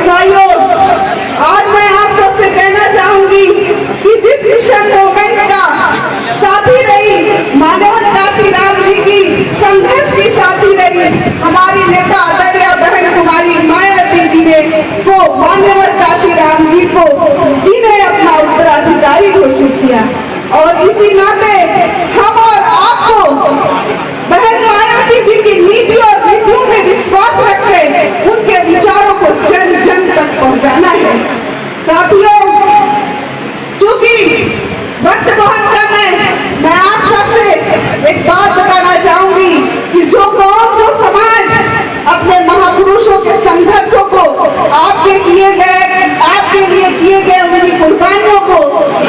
भाइयों, आज मैं आप सबसे कहना चाहूंगी कि जिस मिशन मूवमेंट का साथी रही मानवत काशीराम जी की संघर्ष की साथी रही हमारी नेता आदरणीय बहन हमारी मायावती जी ने को मान्यवर काशीराम जी को जिन्हें अपना उत्तराधिकारी घोषित किया। और इसी नाते हम और आपको बहन मायावती जी की नीति और नीतियों में विश्वास रखे उनके विचारों को जन जन तक पहुंचाना है। साथियों, चूंकि वक्त बहुत कम है, मैं आप सबसे एक बात बताना चाहूंगी कि जो कौम जो समाज अपने महापुरुषों के संघर्षों को आपके लिए किए गए उनकी कुर्बानियों को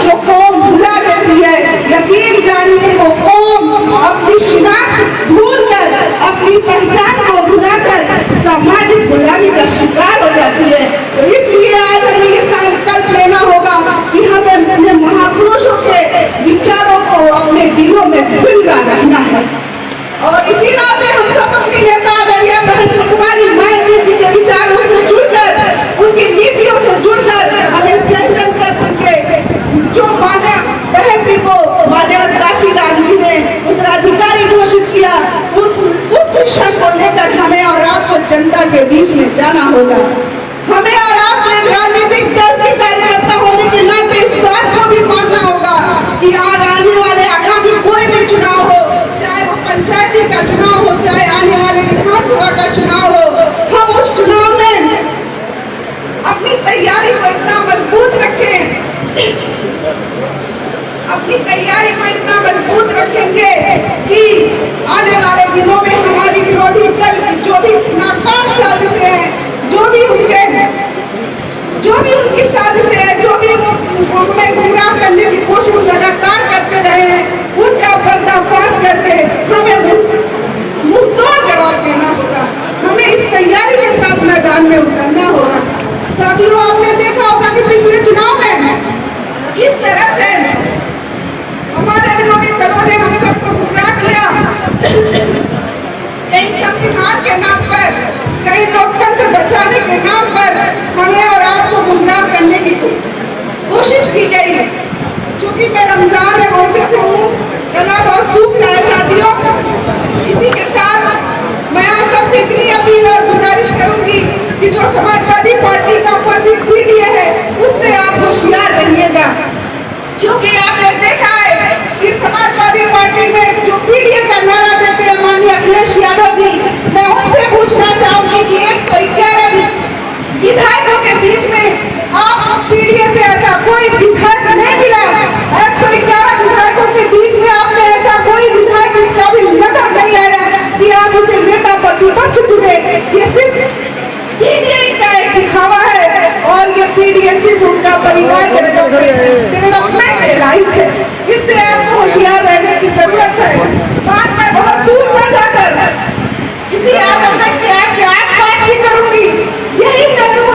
जो कौम भुला देती है, यकीन जानिए वो कौम अपनी शिनाख्त भूलकर अपनी पहचान को भुलाकर सामाजिक गुलामी का शिकार हो जाती है। तो इसलिए आज हमें ये संकल्प लेना होगा कि हमें अपने महापुरुषों के विचारों को अपने दिलों में जिंदा रखना है। और इसी नाते हम सब अपनी नेता आदरणीय बहन कुमारी मायावती जी के विचारों से जुड़कर उनकी नीतियों से जुड़कर हमें जन जन तक उनके जो बहन जी को मान्यवर काशीराम जी ने उत्तराधिकारी घोषित किया उस मिशन को लेकर हमें और आपको जनता के बीच में जाना होगा। हमें और आपने राजनीतिक दल के कार्यकर्ता होने के नाते इस बात को भी मानना होगा कि आज आने वाले आगामी कोई भी चुनाव हो, चाहे वो पंचायती का चुनाव हो, चाहे आने वाले विधानसभा का चुनाव हो, हम उस चुनाव में अपनी तैयारी को इतना मजबूत रखेंगे कि आने वाले दिनों में हमारी विरोधी दल की जो भी नाकाम साजिशें हैं, जो भी उनकी साजिशें हैं, जो भी हमें गुमराह करने की कोशिश लगातार करते रहे हैं, उनका पर्दाफाश करके हमें मुंहतोड़ जवाब देना होगा। हमें इस तैयारी के साथ मैदान में उतरना होगा। साथियों, आपने देखा होगा कि पिछले चुनाव में किस तरह से हमारे विरोधी दलों ने हम सबको गुमराह किया। कहीं संविधान के नाम पर, कहीं लोकतंत्र बचाने के नाम पर हमें और आपको गुमराह करने की कोशिश की गई। चूंकि मैं रमजान है रोजे से हूँ, गला बहुत सूख रहा है साथियों। इसी के साथ मैं आप सबसे इतनी अपील और गुजारिश करूंगी कि जो समाजवादी पार्टी का फर्जी पीडीए है उससे आप होशियार रहिएगा, क्योंकि आपने देखा है कि समाजवादी पार्टी में जो पीडीए का नारा देते हैं माननीय अखिलेश यादव जी, मैं उनसे पूछना चाहूंगी कि 111 विधायकों के बीच में आप पीडीए से ऐसा कोई विधायक नहीं मिला। 111 विधायकों के बीच में आपने ऐसा कोई विधायक इसका भी नजर नहीं आया कि आप उसे नेता प्रतिपक्ष चुने। ये सिर्फ पीडीए का एक दिखावा है और ये पीडीए सिर्फ उनका परिवार डेवलपमेंट लाइफ है। इससे आपको होशियार